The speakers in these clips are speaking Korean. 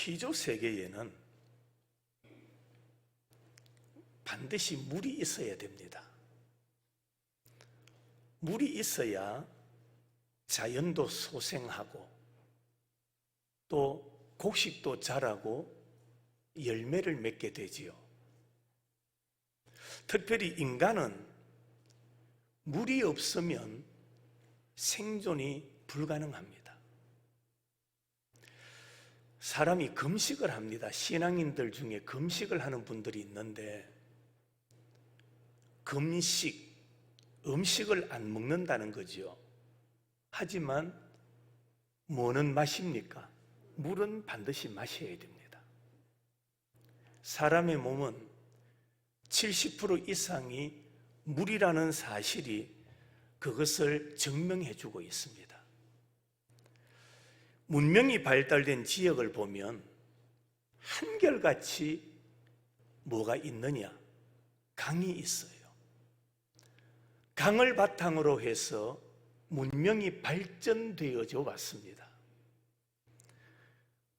피조 세계에는 반드시 물이 있어야 됩니다. 물이 있어야 자연도 소생하고 또 곡식도 자라고 열매를 맺게 되지요. 특별히 인간은 물이 없으면 생존이 불가능합니다. 사람이 금식을 합니다. 신앙인들 중에 금식을 하는 분들이 있는데 금식, 음식을 안 먹는다는 거죠. 하지만 뭐는 마십니까? 물은 반드시 마셔야 됩니다. 사람의 몸은 70% 이상이 물이라는 사실이 그것을 증명해 주고 있습니다. 문명이 발달된 지역을 보면 한결같이 뭐가 있느냐? 강이 있어요. 강을 바탕으로 해서 문명이 발전되어져 왔습니다.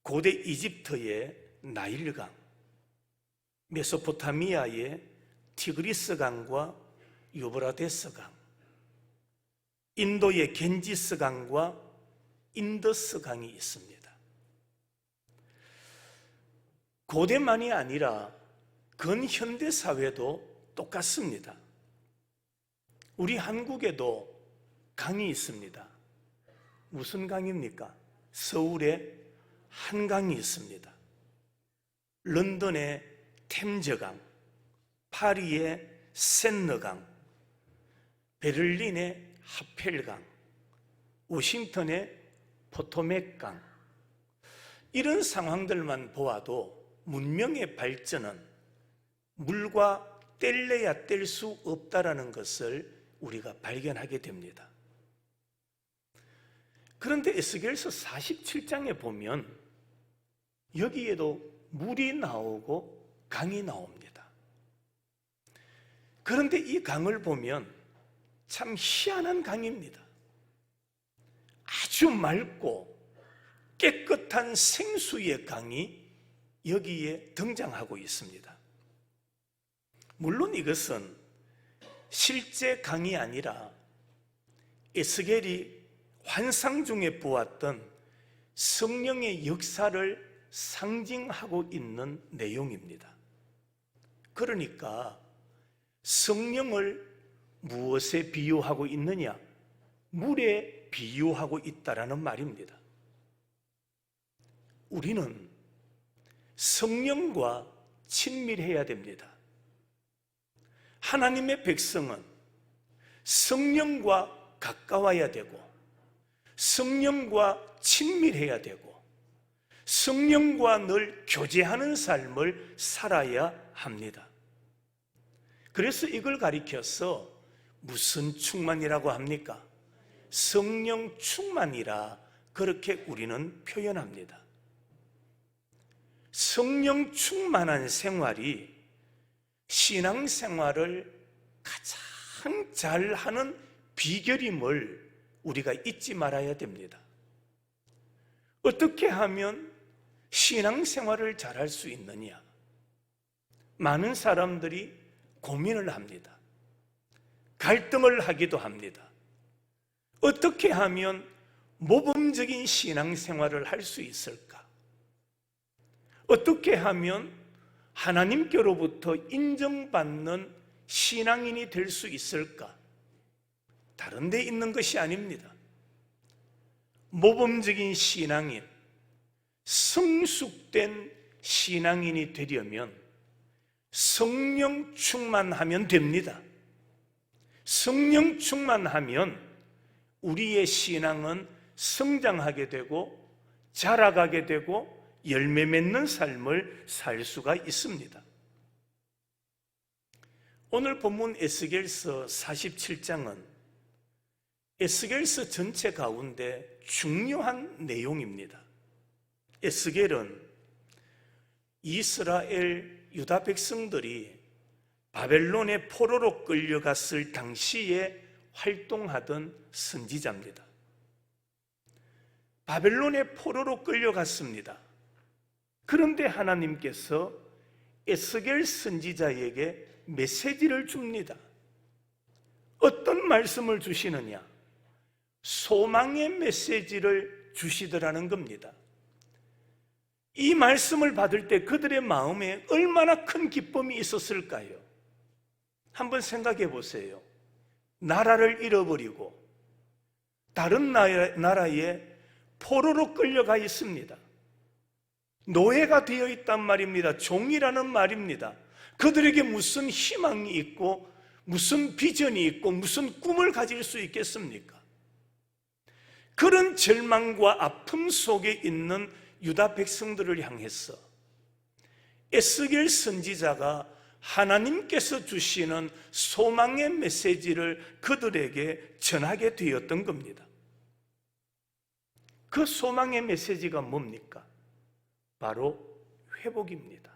고대 이집트의 나일강, 메소포타미아의 티그리스강과 유브라데스강, 인도의 겐지스강과 인더스강이 있습니다. 고대만이 아니라 근현대 사회도 똑같습니다. 우리 한국에도 강이 있습니다. 무슨 강입니까? 서울에 한강이 있습니다. 런던의 템즈강, 파리의 센너강, 베를린의 하펠강, 워싱턴의 포토맥강, 이런 상황들만 보아도 문명의 발전은 물과 뗄래야 뗄 수 없다라는 것을 우리가 발견하게 됩니다. 그런데 에스겔서 47장에 보면 여기에도 물이 나오고 강이 나옵니다. 그런데 이 강을 보면 참 희한한 강입니다. 아주 맑고 깨끗한 생수의 강이 여기에 등장하고 있습니다. 물론 이것은 실제 강이 아니라 에스겔이 환상 중에 보았던 성령의 역사를 상징하고 있는 내용입니다. 그러니까 성령을 무엇에 비유하고 있느냐? 물에 비유하고 있다라는 말입니다. 우리는 성령과 친밀해야 됩니다. 하나님의 백성은 성령과 가까워야 되고 성령과 친밀해야 되고 성령과 늘 교제하는 삶을 살아야 합니다. 그래서 이걸 가리켜서 무슨 충만이라고 합니까? 성령 충만이라 그렇게 우리는 표현합니다. 성령 충만한 생활이 신앙생활을 가장 잘하는 비결임을 우리가 잊지 말아야 됩니다. 어떻게 하면 신앙생활을 잘할 수 있느냐? 많은 사람들이 고민을 합니다. 갈등을 하기도 합니다. 어떻게 하면 모범적인 신앙생활을 할 수 있을까? 어떻게 하면 하나님께로부터 인정받는 신앙인이 될 수 있을까? 다른 데 있는 것이 아닙니다. 모범적인 신앙인, 성숙된 신앙인이 되려면 성령 충만하면 됩니다. 성령 충만하면 우리의 신앙은 성장하게 되고 자라가게 되고 열매 맺는 삶을 살 수가 있습니다. 오늘 본문 에스겔서 47장은 에스겔서 전체 가운데 중요한 내용입니다. 에스겔은 이스라엘 유다 백성들이 바벨론의 포로로 끌려갔을 당시에 활동하던 선지자입니다. 바벨론의 포로로 끌려갔습니다. 그런데 하나님께서 에스겔 선지자에게 메시지를 줍니다. 어떤 말씀을 주시느냐? 소망의 메시지를 주시더라는 겁니다. 이 말씀을 받을 때 그들의 마음에 얼마나 큰 기쁨이 있었을까요? 한번 생각해 보세요. 나라를 잃어버리고 다른 나라에 포로로 끌려가 있습니다. 노예가 되어 있단 말입니다. 종이라는 말입니다. 그들에게 무슨 희망이 있고 무슨 비전이 있고 무슨 꿈을 가질 수 있겠습니까? 그런 절망과 아픔 속에 있는 유다 백성들을 향해서 에스겔 선지자가 하나님께서 주시는 소망의 메시지를 그들에게 전하게 되었던 겁니다. 그 소망의 메시지가 뭡니까? 바로 회복입니다.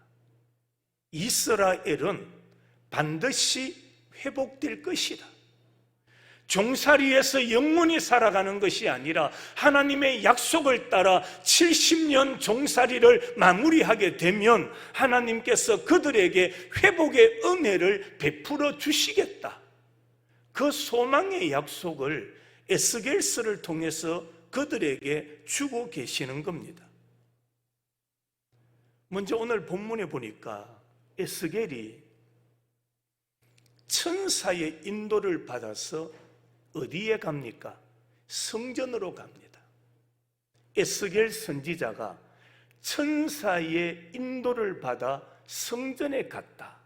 이스라엘은 반드시 회복될 것이다. 종살이에서 영원히 살아가는 것이 아니라 하나님의 약속을 따라 70년 종살이를 마무리하게 되면 하나님께서 그들에게 회복의 은혜를 베풀어 주시겠다. 그 소망의 약속을 에스겔서를 통해서 그들에게 주고 계시는 겁니다. 먼저 오늘 본문에 보니까 에스겔이 천사의 인도를 받아서 어디에 갑니까? 성전으로 갑니다. 에스겔 선지자가 천사의 인도를 받아 성전에 갔다.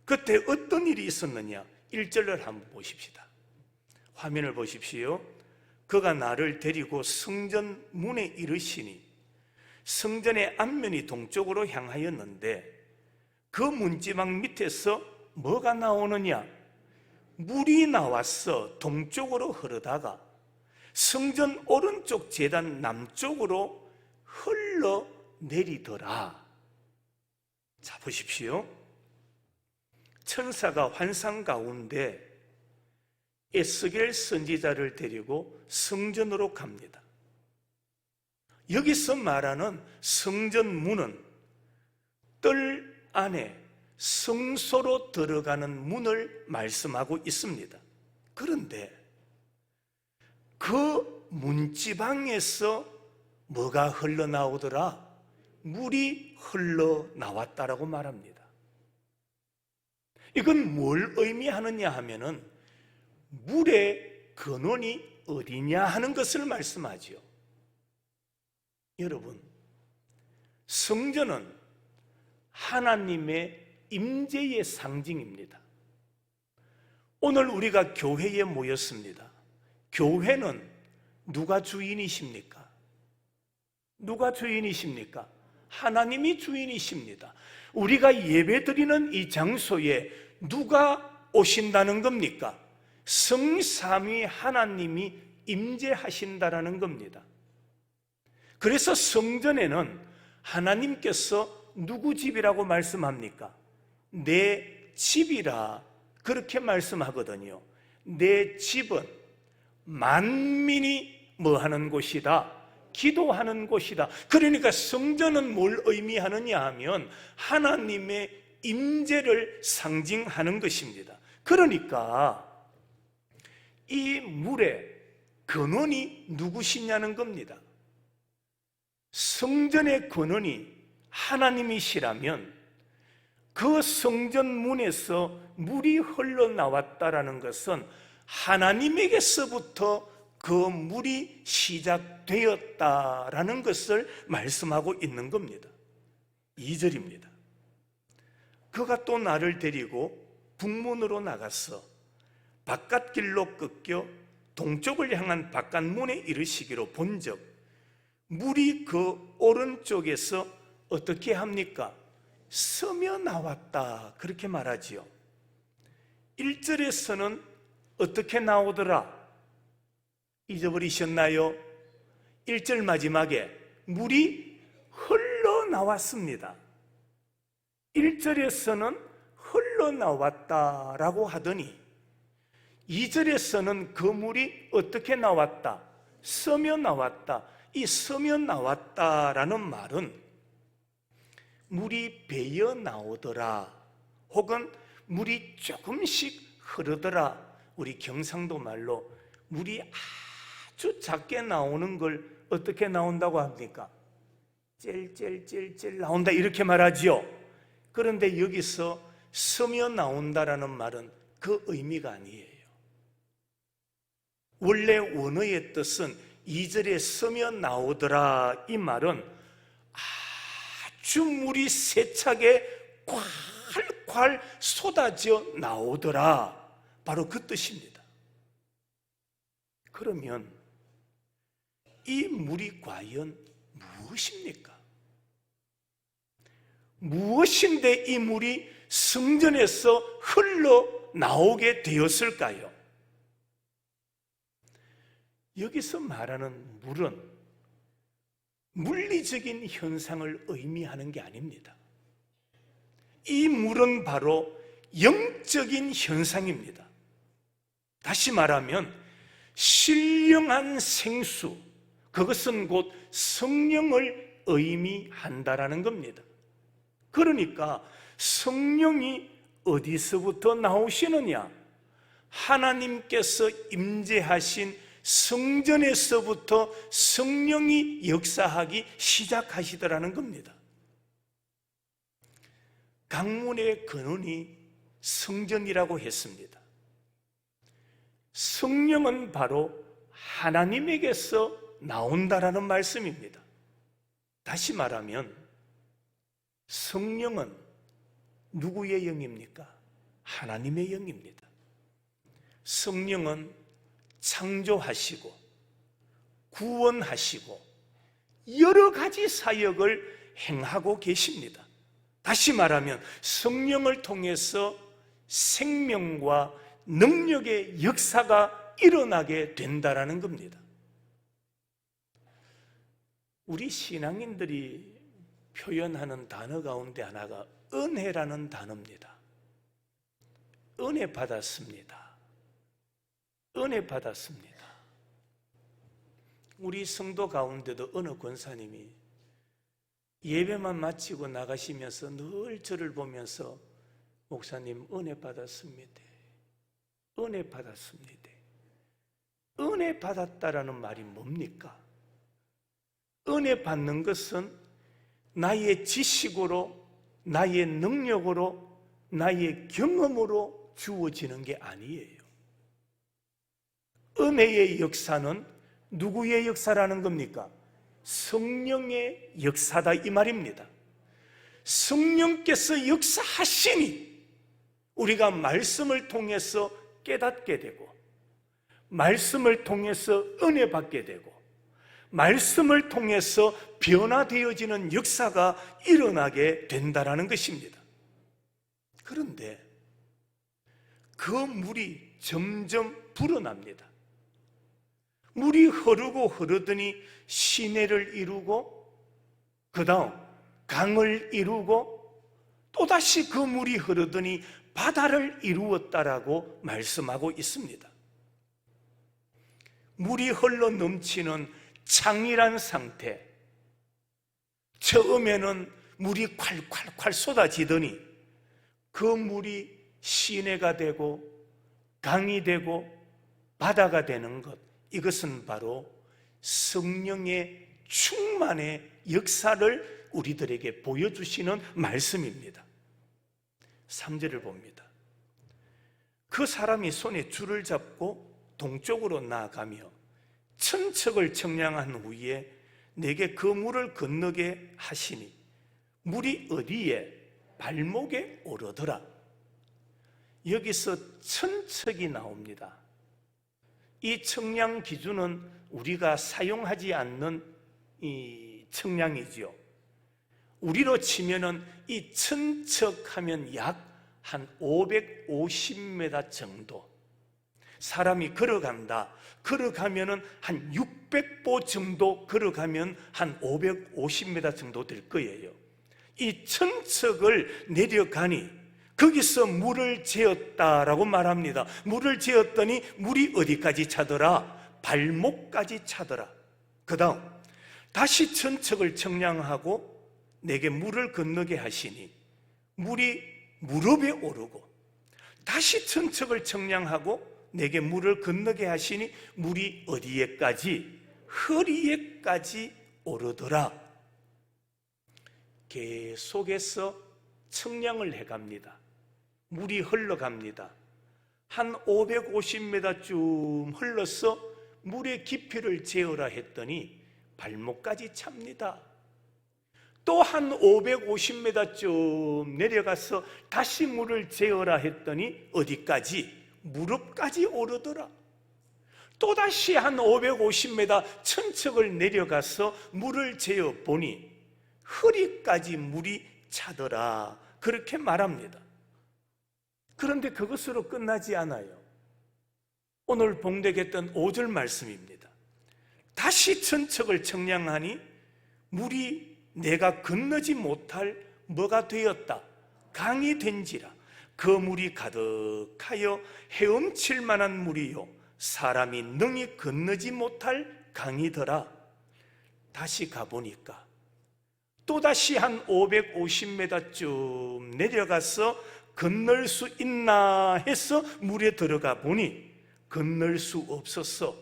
그때 어떤 일이 있었느냐? 1절을 한번 보십시다. 화면을 보십시오. 그가 나를 데리고 성전 문에 이르시니 성전의 앞면이 동쪽으로 향하였는데 그 문지방 밑에서 뭐가 나오느냐? 물이 나와서 동쪽으로 흐르다가 성전 오른쪽 제단 남쪽으로 흘러내리더라. 자, 보십시오. 천사가 환상 가운데 에스겔 선지자를 데리고 성전으로 갑니다. 여기서 말하는 성전 문은 뜰 안에 성소로 들어가는 문을 말씀하고 있습니다. 그런데 그 문지방에서 뭐가 흘러나오더라? 물이 흘러나왔다라고 말합니다. 이건 뭘 의미하느냐 하면은 물의 근원이 어디냐 하는 것을 말씀하지요. 여러분, 성전은 하나님의 임재의 상징입니다. 오늘 우리가 교회에 모였습니다. 교회는 누가 주인이십니까? 누가 주인이십니까? 하나님이 주인이십니다. 우리가 예배드리는 이 장소에 누가 오신다는 겁니까? 성삼위 하나님이 임재하신다라는 겁니다. 그래서 성전에는 하나님께서 누구 집이라고 말씀합니까? 내 집이라 그렇게 말씀하거든요. 내 집은 만민이 뭐 하는 곳이다? 기도하는 곳이다. 그러니까 성전은 뭘 의미하느냐 하면 하나님의 임재를 상징하는 것입니다. 그러니까 이 물의 근원이 누구시냐는 겁니다. 성전의 근원이 하나님이시라면 그 성전 문에서 물이 흘러나왔다라는 것은 하나님에게서부터 그 물이 시작되었다라는 것을 말씀하고 있는 겁니다. 2절입니다. 그가 또 나를 데리고 북문으로 나가서 바깥길로 꺾여 동쪽을 향한 바깥문에 이르시기로 본즉 물이 그 오른쪽에서 어떻게 합니까? 서며 나왔다 그렇게 말하지요. 1절에서는 어떻게 나오더라? 잊어버리셨나요? 1절 마지막에 물이 흘러나왔습니다. 1절에서는 흘러나왔다라고 하더니 2절에서는 그 물이 어떻게 나왔다? 서며 나왔다. 이 서며 나왔다라는 말은 물이 배어 나오더라, 혹은 물이 조금씩 흐르더라. 우리 경상도 말로 물이 아주 작게 나오는 걸 어떻게 나온다고 합니까? 젤젤젤젤 나온다 이렇게 말하지요. 그런데 여기서 스며 나온다라는 말은 그 의미가 아니에요. 원래 원어의 뜻은 2절에 스며 나오더라, 이 말은 아주 물이 세차게 콸콸 쏟아져 나오더라, 바로 그 뜻입니다. 그러면 이 물이 과연 무엇입니까? 무엇인데 이 물이 성전에서 흘러나오게 되었을까요? 여기서 말하는 물은 물리적인 현상을 의미하는 게 아닙니다. 이 물은 바로 영적인 현상입니다. 다시 말하면 신령한 생수, 그것은 곧 성령을 의미한다라는 겁니다. 그러니까 성령이 어디서부터 나오시느냐? 하나님께서 임재하신 성전에서부터 성령이 역사하기 시작하시더라는 겁니다. 강문의 근원이 성전이라고 했습니다. 성령은 바로 하나님에게서 나온다라는 말씀입니다. 다시 말하면 성령은 누구의 영입니까? 하나님의 영입니다. 성령은 창조하시고 구원하시고 여러 가지 사역을 행하고 계십니다. 다시 말하면 성령을 통해서 생명과 능력의 역사가 일어나게 된다라는 겁니다. 우리 신앙인들이 표현하는 단어 가운데 하나가 은혜라는 단어입니다. 은혜 받았습니다. 은혜 받았습니다. 우리 성도 가운데도 어느 권사님이 예배만 마치고 나가시면서 늘 저를 보면서 목사님 은혜 받았습니다. 은혜 받았습니다. 은혜 받았다라는 말이 뭡니까? 은혜 받는 것은 나의 지식으로, 나의 능력으로, 나의 경험으로 주어지는 게 아니에요. 은혜의 역사는 누구의 역사라는 겁니까? 성령의 역사다, 이 말입니다. 성령께서 역사하시니 우리가 말씀을 통해서 깨닫게 되고, 말씀을 통해서 은혜 받게 되고, 말씀을 통해서 변화되어지는 역사가 일어나게 된다는 것입니다. 그런데 그 물이 점점 불어납니다. 물이 흐르고 흐르더니 시내를 이루고, 그 다음 강을 이루고, 또다시 그 물이 흐르더니 바다를 이루었다라고 말씀하고 있습니다. 물이 흘러 넘치는 창이란 상태, 처음에는 물이 콸콸콸 쏟아지더니 그 물이 시내가 되고 강이 되고 바다가 되는 것, 이것은 바로 성령의 충만의 역사를 우리들에게 보여주시는 말씀입니다. 3절을 봅니다. 그 사람이 손에 줄을 잡고 동쪽으로 나아가며 천척을 청량한 후에 내게 그 물을 건너게 하시니 물이 어디에? 발목에 오르더라. 여기서 천척이 나옵니다. 이 청량 기준은 우리가 사용하지 않는 이 청량이지요. 우리로 치면은 이 천척 하면 약 한 550m 정도. 사람이 걸어간다. 걸어가면은 한 600보 정도 걸어가면 한 550m 정도 될 거예요. 이 천척을 내려가니 거기서 물을 재었다라고 말합니다. 물을 재었더니 물이 어디까지 차더라? 발목까지 차더라. 그 다음 다시 천척을 청량하고 내게 물을 건너게 하시니 물이 무릎에 오르고, 다시 천척을 청량하고 내게 물을 건너게 하시니 물이 어디에까지? 허리에까지 오르더라. 계속해서 청량을 해갑니다. 물이 흘러갑니다. 한 550m쯤 흘러서 물의 깊이를 재어라 했더니 발목까지 찹니다. 또 한 550m쯤 내려가서 다시 물을 재어라 했더니 어디까지? 무릎까지 오르더라. 또다시 한 550m 천척을 내려가서 물을 재어 보니 허리까지 물이 차더라. 그렇게 말합니다. 그런데 그것으로 끝나지 않아요. 오늘 봉독했던 5절 말씀입니다. 다시 천척을 청량하니 물이 내가 건너지 못할 뭐가 되었다? 강이 된지라. 그 물이 가득하여 헤엄칠 만한 물이요 사람이 능히 건너지 못할 강이더라. 다시 가보니까 또다시 한 550m쯤 내려가서 건널 수 있나 해서 물에 들어가 보니 건널 수 없어서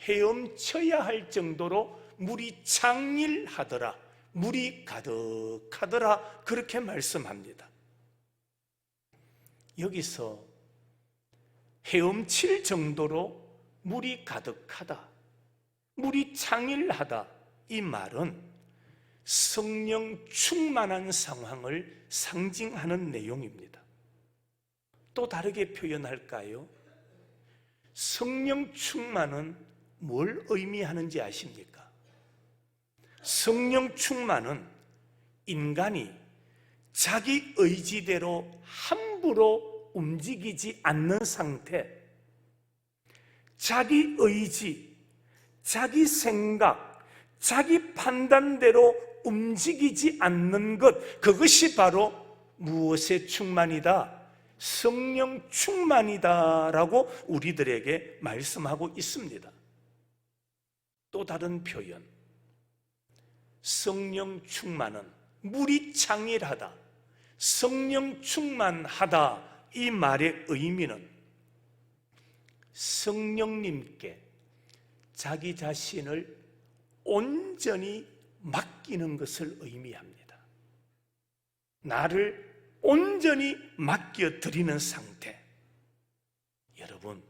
헤엄쳐야 할 정도로 물이 창일하더라. 물이 가득하더라. 그렇게 말씀합니다. 여기서 헤엄칠 정도로 물이 가득하다, 물이 창일하다, 이 말은 성령 충만한 상황을 상징하는 내용입니다. 또 다르게 표현할까요? 성령 충만은 뭘 의미하는지 아십니까? 성령 충만은 인간이 자기 의지대로 함부로 움직이지 않는 상태, 자기 의지, 자기 생각, 자기 판단대로 움직이지 않는 것, 그것이 바로 무엇의 충만이다? 성령 충만이다라고 우리들에게 말씀하고 있습니다. 또 다른 표현, 성령 충만은 물이 창일하다, 성령 충만하다, 이 말의 의미는 성령님께 자기 자신을 온전히 맡기는 것을 의미합니다. 나를 온전히 맡겨드리는 상태. 여러분,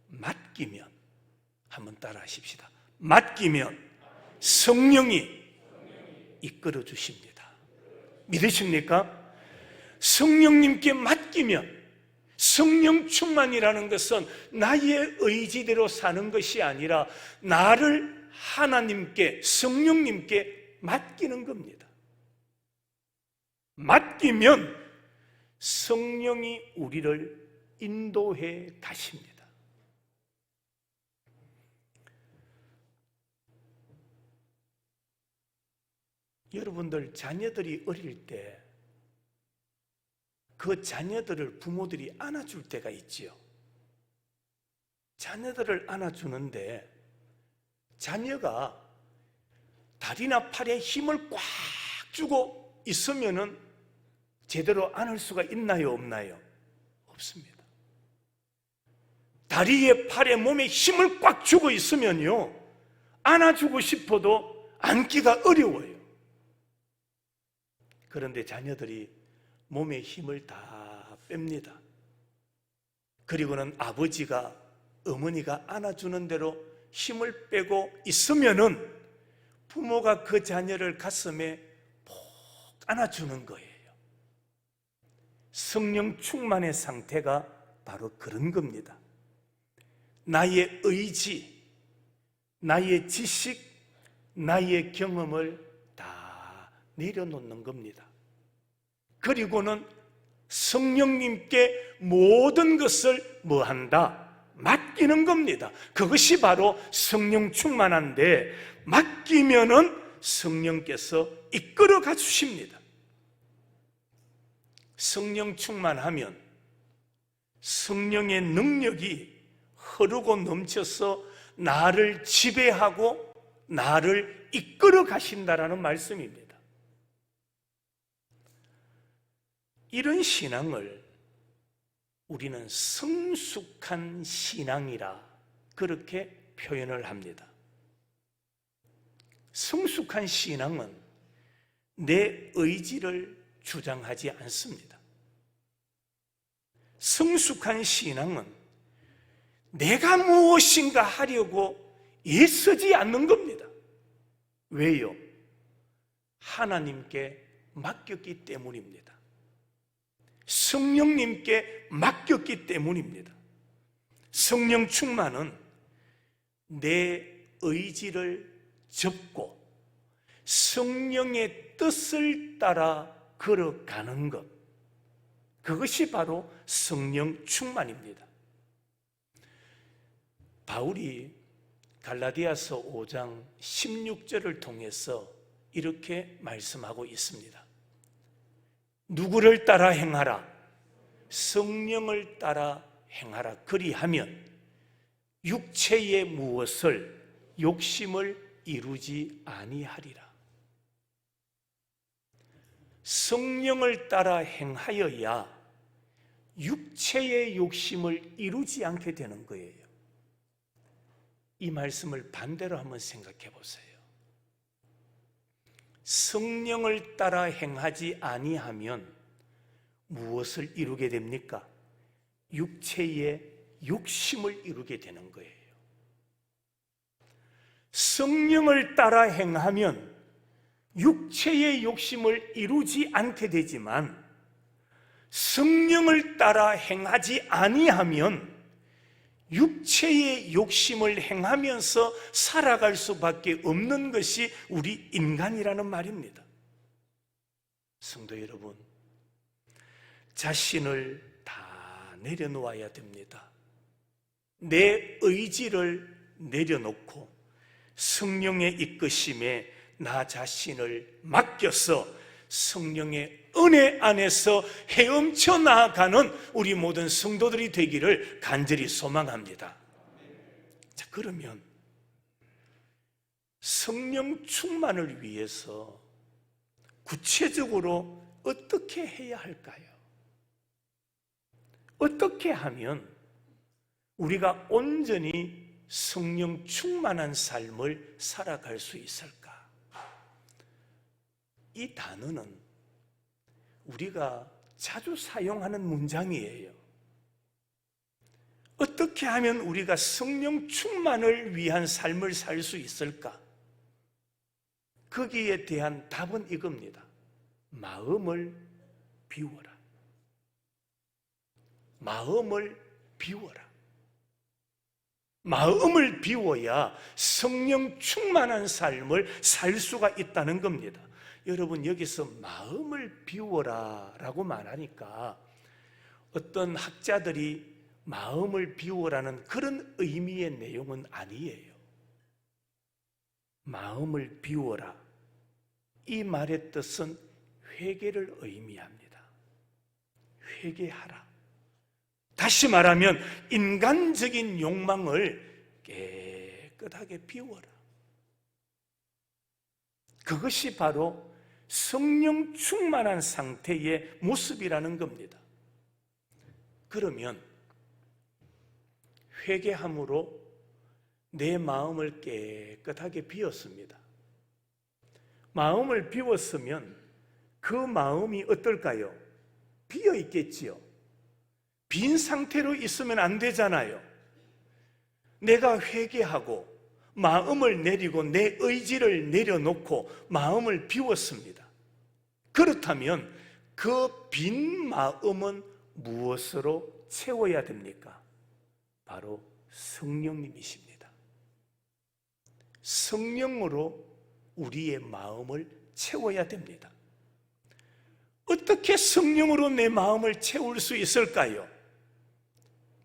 맡기면, 한번 따라 하십시다. 맡기면 성령이 이끌어 주십니다. 믿으십니까? 성령님께 맡기면, 성령 충만이라는 것은 나의 의지대로 사는 것이 아니라 나를 하나님께, 성령님께 맡기는 겁니다. 맡기면 성령이 우리를 인도해 가십니다. 여러분들 자녀들이 어릴 때 그 자녀들을 부모들이 안아줄 때가 있지요. 자녀들을 안아주는데 자녀가 다리나 팔에 힘을 꽉 주고 있으면은 제대로 안을 수가 있나요, 없나요? 없습니다. 다리에, 팔에, 몸에 힘을 꽉 주고 있으면요, 안아주고 싶어도 안기가 어려워요. 그런데 자녀들이 몸에 힘을 다 뺍니다. 그리고는 아버지가, 어머니가 안아주는 대로 힘을 빼고 있으면은 부모가 그 자녀를 가슴에 푹 안아주는 거예요. 성령 충만의 상태가 바로 그런 겁니다. 나의 의지, 나의 지식, 나의 경험을 다 내려놓는 겁니다. 그리고는 성령님께 모든 것을 뭐한다? 맡기는 겁니다. 그것이 바로 성령 충만한데, 맡기면은 성령께서 이끌어가 주십니다. 성령 충만하면 성령의 능력이 흐르고 넘쳐서 나를 지배하고 나를 이끌어 가신다라는 말씀입니다. 이런 신앙을 우리는 성숙한 신앙이라 그렇게 표현을 합니다. 성숙한 신앙은 내 의지를 주장하지 않습니다. 성숙한 신앙은 내가 무엇인가 하려고 애쓰지 않는 겁니다. 왜요? 하나님께 맡겼기 때문입니다. 성령님께 맡겼기 때문입니다. 성령 충만은 내 의지를 접고 성령의 뜻을 따라 걸어가는 것, 그것이 바로 성령 충만입니다. 바울이 갈라디아서 5장 16절을 통해서 이렇게 말씀하고 있습니다. 누구를 따라 행하라? 성령을 따라 행하라. 그리하면 육체의 무엇을 욕심을 이루지 아니하리라. 성령을 따라 행하여야 육체의 욕심을 이루지 않게 되는 거예요. 이 말씀을 반대로 한번 생각해 보세요. 성령을 따라 행하지 아니하면 무엇을 이루게 됩니까? 육체의 욕심을 이루게 되는 거예요. 성령을 따라 행하면 육체의 욕심을 이루지 않게 되지만 성령을 따라 행하지 아니하면 육체의 욕심을 행하면서 살아갈 수밖에 없는 것이 우리 인간이라는 말입니다. 성도 여러분, 자신을 다 내려놓아야 됩니다. 내 의지를 내려놓고 성령의 이끄심에 나 자신을 맡겨서 성령의 은혜 안에서 헤엄쳐 나아가는 우리 모든 성도들이 되기를 간절히 소망합니다. 자, 그러면 성령 충만을 위해서 구체적으로 어떻게 해야 할까요? 어떻게 하면 우리가 온전히 성령 충만한 삶을 살아갈 수 있을까? 이 단어는 우리가 자주 사용하는 문장이에요. 어떻게 하면 우리가 성령 충만을 위한 삶을 살 수 있을까? 거기에 대한 답은 이겁니다. 마음을 비워라. 마음을 비워라. 마음을 비워야 성령 충만한 삶을 살 수가 있다는 겁니다. 여러분, 여기서 마음을 비워라 라고 말하니까 어떤 학자들이 마음을 비워라는 그런 의미의 내용은 아니에요. 마음을 비워라, 이 말의 뜻은 회개를 의미합니다. 회개하라. 다시 말하면 인간적인 욕망을 깨끗하게 비워라. 그것이 바로 성령 충만한 상태의 모습이라는 겁니다. 그러면 회개함으로 내 마음을 깨끗하게 비웠습니다. 마음을 비웠으면 그 마음이 어떨까요? 비어 있겠지요. 빈 상태로 있으면 안 되잖아요. 내가 회개하고 마음을 내리고 내 의지를 내려놓고 마음을 비웠습니다. 그렇다면 그 빈 마음은 무엇으로 채워야 됩니까? 바로 성령님이십니다. 성령으로 우리의 마음을 채워야 됩니다. 어떻게 성령으로 내 마음을 채울 수 있을까요?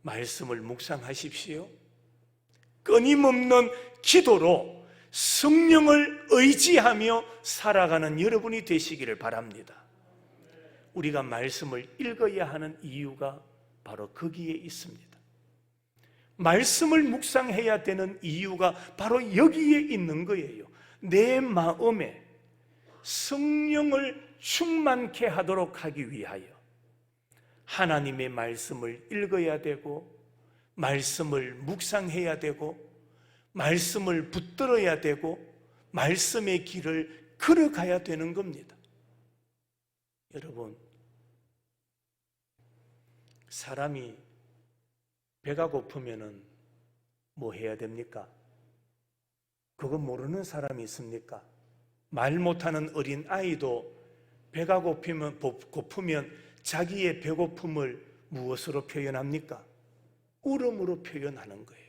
말씀을 묵상하십시오. 끊임없는 기도로 성령을 의지하며 살아가는 여러분이 되시기를 바랍니다. 우리가 말씀을 읽어야 하는 이유가 바로 거기에 있습니다. 말씀을 묵상해야 되는 이유가 바로 여기에 있는 거예요. 내 마음에 성령을 충만케 하도록 하기 위하여 하나님의 말씀을 읽어야 되고, 말씀을 묵상해야 되고, 말씀을 붙들어야 되고, 말씀의 길을 걸어가야 되는 겁니다. 여러분, 사람이 배가 고프면은 뭐 해야 됩니까? 그거 모르는 사람이 있습니까? 말 못하는 어린 아이도 배가 고프면 자기의 배고픔을 무엇으로 표현합니까? 울음으로 표현하는 거예요.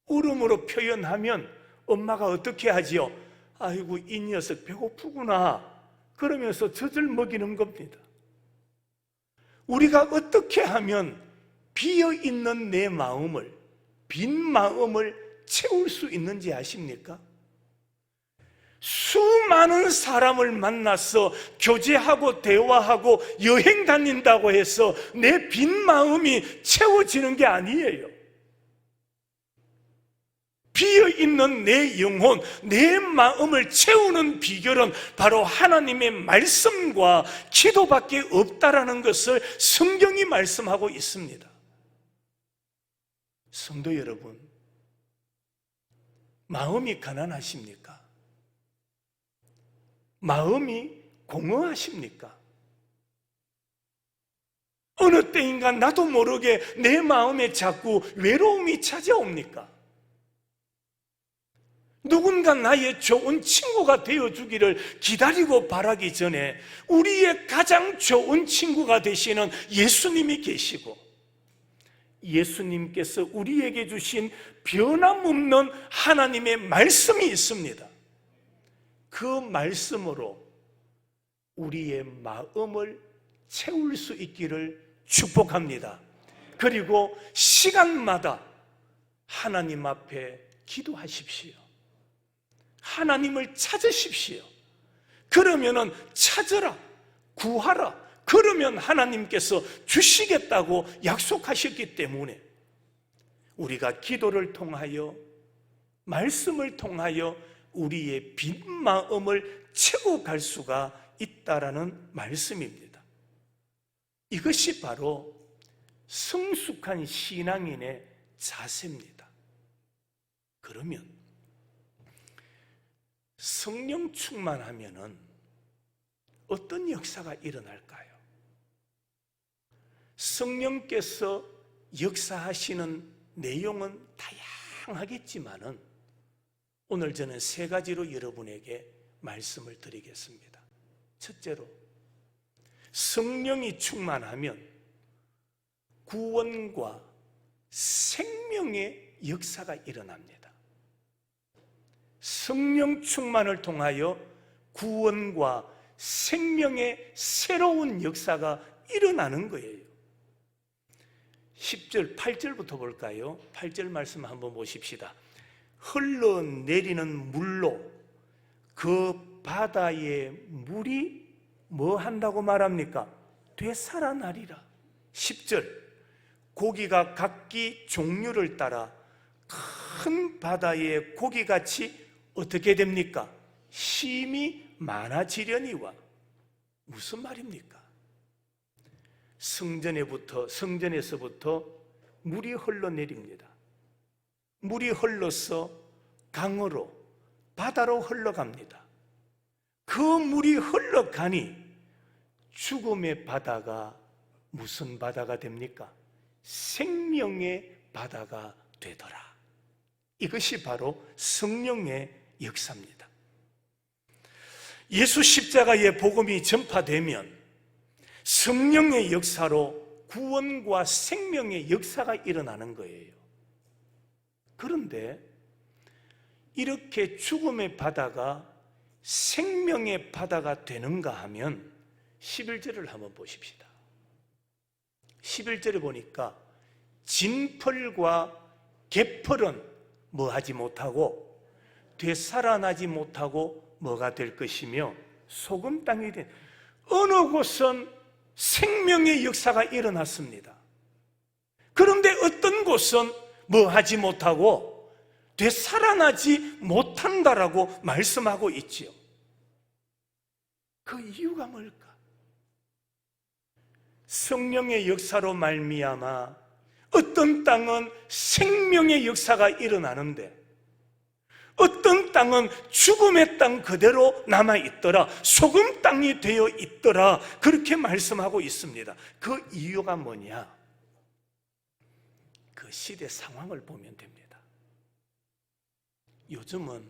울음으로 표현하면 엄마가 어떻게 하지요? 아이고, 이 녀석 배고프구나 그러면서 젖을 먹이는 겁니다. 우리가 어떻게 하면 비어있는 내 마음을, 빈 마음을 채울 수 있는지 아십니까? 수많은 사람을 만나서 교제하고 대화하고 여행 다닌다고 해서 내 빈 마음이 채워지는 게 아니에요. 비어있는 내 영혼, 내 마음을 채우는 비결은 바로 하나님의 말씀과 기도밖에 없다라는 것을 성경이 말씀하고 있습니다. 성도 여러분, 마음이 가난하십니까? 마음이 공허하십니까? 어느 때인가 나도 모르게 내 마음에 자꾸 외로움이 찾아옵니까? 누군가 나의 좋은 친구가 되어주기를 기다리고 바라기 전에 우리의 가장 좋은 친구가 되시는 예수님이 계시고, 예수님께서 우리에게 주신 변함없는 하나님의 말씀이 있습니다. 그 말씀으로 우리의 마음을 채울 수 있기를 축복합니다. 그리고 시간마다 하나님 앞에 기도하십시오. 하나님을 찾으십시오. 그러면은 찾으라, 구하라, 그러면 하나님께서 주시겠다고 약속하셨기 때문에 우리가 기도를 통하여, 말씀을 통하여 우리의 빈 마음을 채워갈 수가 있다라는 말씀입니다. 이것이 바로 성숙한 신앙인의 자세입니다. 그러면 성령 충만하면은 어떤 역사가 일어날까요? 성령께서 역사하시는 내용은 다양하겠지만은 오늘 저는 세 가지로 여러분에게 말씀을 드리겠습니다. 첫째로, 성령이 충만하면 구원과 생명의 역사가 일어납니다. 성령 충만을 통하여 구원과 생명의 새로운 역사가 일어나는 거예요. 10절, 8절부터 볼까요? 8절 말씀 한번 보십시다. 흘러내리는 물로 그 바다의 물이 뭐 한다고 말합니까? 되살아나리라. 10절, 고기가 각기 종류를 따라 큰 바다의 고기같이 어떻게 됩니까? 심이 많아지려니와. 무슨 말입니까? 성전에서부터 물이 흘러내립니다. 물이 흘러서 강으로, 바다로 흘러갑니다. 그 물이 흘러가니 죽음의 바다가 무슨 바다가 됩니까? 생명의 바다가 되더라. 이것이 바로 성령의 역사입니다. 예수 십자가의 복음이 전파되면 성령의 역사로 구원과 생명의 역사가 일어나는 거예요. 그런데 이렇게 죽음의 바다가 생명의 바다가 되는가 하면 11절을 한번 보십시다. 11절에 보니까 진펄과 개펄은 뭐하지 못하고 되살아나지 못하고 뭐가 될 것이며 소금 땅이 된, 어느 곳은 생명의 역사가 일어났습니다. 그런데 어떤 곳은 뭐 하지 못하고 되살아나지 못한다라고 말씀하고 있지요. 그 이유가 뭘까? 성령의 역사로 말미암아 어떤 땅은 생명의 역사가 일어나는데 어떤 땅은 죽음의 땅 그대로 남아있더라, 소금 땅이 되어 있더라, 그렇게 말씀하고 있습니다. 그 이유가 뭐냐? 그 시대 상황을 보면 됩니다. 요즘은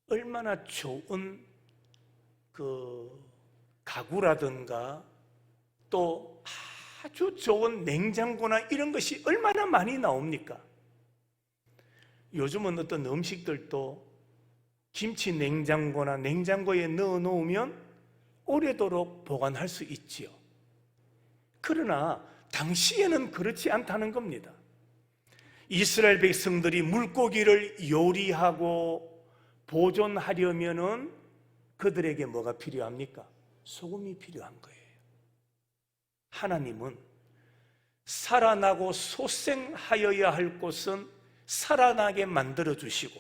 얼마나 좋은 그 가구라든가 또 아주 좋은 냉장고나 이런 것이 얼마나 많이 나옵니까? 요즘은 어떤 음식들도 김치 냉장고나 냉장고에 넣어 놓으면 오래도록 보관할 수 있지요. 그러나 당시에는 그렇지 않다는 겁니다. 이스라엘 백성들이 물고기를 요리하고 보존하려면은 그들에게 뭐가 필요합니까? 소금이 필요한 거예요. 하나님은 살아나고 소생하여야 할 곳은 살아나게 만들어 주시고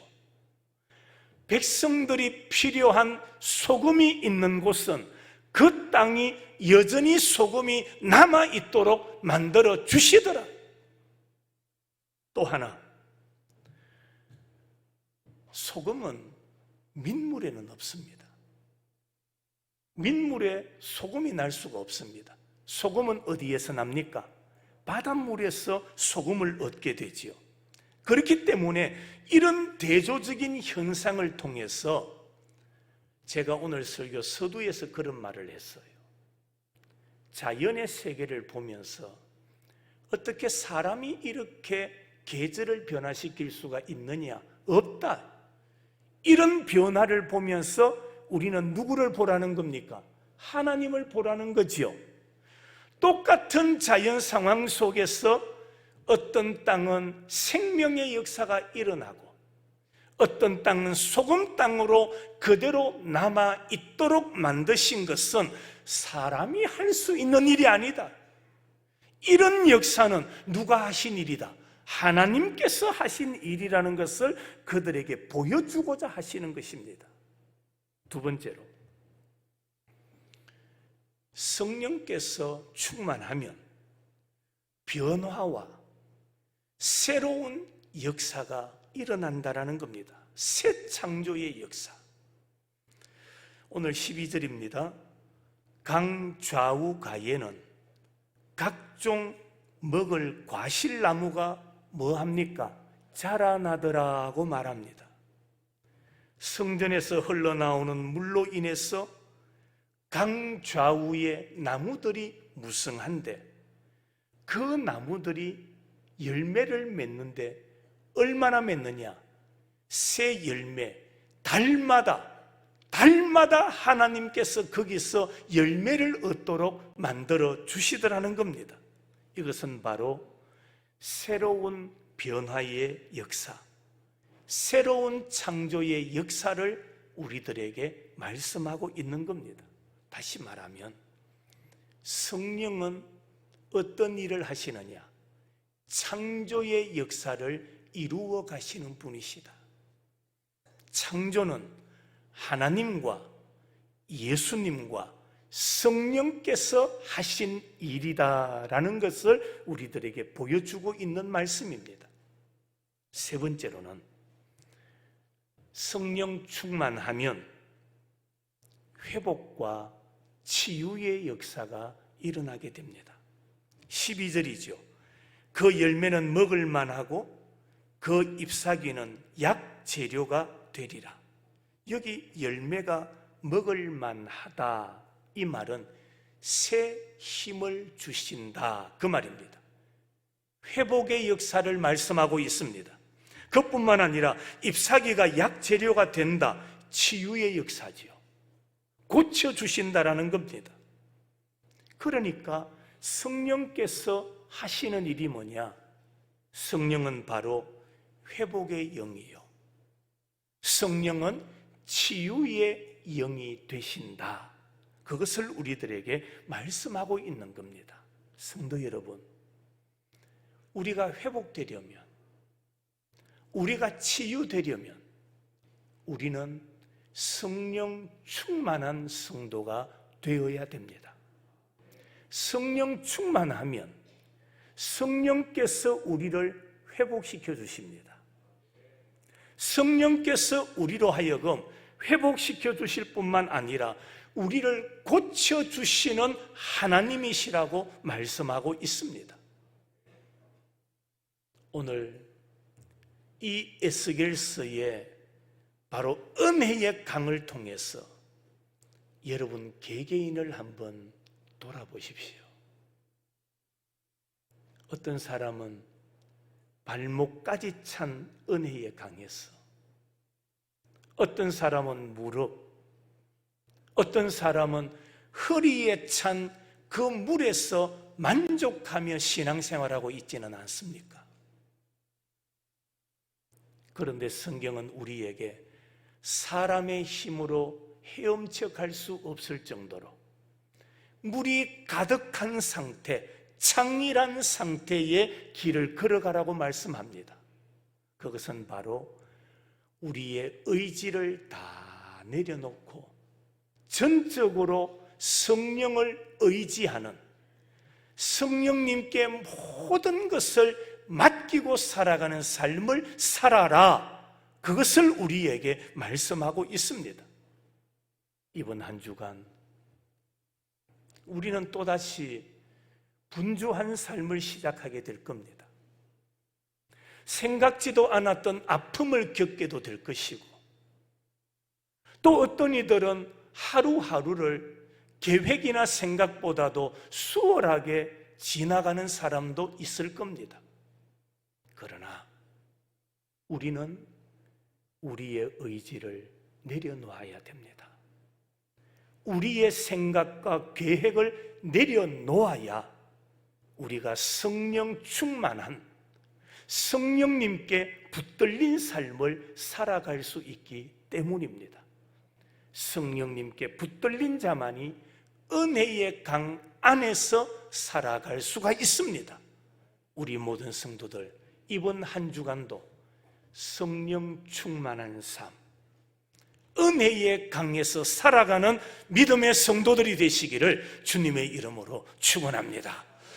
백성들이 필요한 소금이 있는 곳은 그 땅이 여전히 소금이 남아있도록 만들어 주시더라. 또 하나, 소금은 민물에는 없습니다. 민물에 소금이 날 수가 없습니다. 소금은 어디에서 납니까? 바닷물에서 소금을 얻게 되지요. 그렇기 때문에 이런 대조적인 현상을 통해서 제가 오늘 설교 서두에서 그런 말을 했어요. 자연의 세계를 보면서 어떻게 사람이 이렇게 계절을 변화시킬 수가 있느냐? 없다. 이런 변화를 보면서 우리는 누구를 보라는 겁니까? 하나님을 보라는 거지요. 똑같은 자연 상황 속에서 어떤 땅은 생명의 역사가 일어나고 어떤 땅은 소금 땅으로 그대로 남아 있도록 만드신 것은 사람이 할 수 있는 일이 아니다. 이런 역사는 누가 하신 일이다? 하나님께서 하신 일이라는 것을 그들에게 보여주고자 하시는 것입니다. 두 번째로, 성령께서 충만하면 변화와 새로운 역사가 일어난다라는 겁니다. 새 창조의 역사. 오늘 12절입니다. 강 좌우 가에는 각종 먹을 과실나무가 뭐합니까? 자라나더라고 말합니다. 성전에서 흘러나오는 물로 인해서 강 좌우에 나무들이 무성한데 그 나무들이 열매를 맺는데 얼마나 맺느냐? 새 열매, 달마다 하나님께서 거기서 열매를 얻도록 만들어 주시더라는 겁니다. 이것은 바로 새로운 변화의 역사, 새로운 창조의 역사를 우리들에게 말씀하고 있는 겁니다. 다시 말하면 성령은 어떤 일을 하시느냐? 창조의 역사를 이루어 가시는 분이시다. 창조는 하나님과 예수님과 성령께서 하신 일이다라는 것을 우리들에게 보여주고 있는 말씀입니다. 세 번째로는 성령 충만하면 회복과 치유의 역사가 일어나게 됩니다. 12절이죠. 그 열매는 먹을 만하고 그 잎사귀는 약 재료가 되리라. 여기 열매가 먹을 만하다, 이 말은 새 힘을 주신다, 그 말입니다. 회복의 역사를 말씀하고 있습니다. 그뿐만 아니라 잎사귀가 약 재료가 된다, 치유의 역사지요. 고쳐주신다라는 겁니다. 그러니까 성령께서 하시는 일이 뭐냐? 성령은 바로 회복의 영이요, 성령은 치유의 영이 되신다, 그것을 우리들에게 말씀하고 있는 겁니다. 성도 여러분, 우리가 회복되려면, 우리가 치유되려면 우리는 성령 충만한 성도가 되어야 됩니다. 성령 충만하면 성령께서 우리를 회복시켜 주십니다. 성령께서 우리로 하여금 회복시켜 주실 뿐만 아니라 우리를 고쳐주시는 하나님이시라고 말씀하고 있습니다. 오늘 이 에스겔서의 바로 은혜의 강을 통해서 여러분 개개인을 한번 돌아보십시오. 어떤 사람은 발목까지 찬 은혜의 강에서, 어떤 사람은 무릎, 어떤 사람은 허리에 찬 그 물에서 만족하며 신앙생활하고 있지는 않습니까? 그런데 성경은 우리에게 사람의 힘으로 헤엄쳐 갈 수 없을 정도로 물이 가득한 상태, 창일한 상태의 길을 걸어가라고 말씀합니다. 그것은 바로 우리의 의지를 다 내려놓고 전적으로 성령을 의지하는, 성령님께 모든 것을 맡기고 살아가는 삶을 살아라, 그것을 우리에게 말씀하고 있습니다. 이번 한 주간 우리는 또다시 분주한 삶을 시작하게 될 겁니다. 생각지도 않았던 아픔을 겪게도 될 것이고, 또 어떤 이들은 하루하루를 계획이나 생각보다도 수월하게 지나가는 사람도 있을 겁니다. 그러나 우리는 우리의 의지를 내려놓아야 됩니다. 우리의 생각과 계획을 내려놓아야 우리가 성령 충만한, 성령님께 붙들린 삶을 살아갈 수 있기 때문입니다. 성령님께 붙들린 자만이 은혜의 강 안에서 살아갈 수가 있습니다. 우리 모든 성도들 이번 한 주간도 성령 충만한 삶, 은혜의 강에서 살아가는 믿음의 성도들이 되시기를 주님의 이름으로 축원합니다.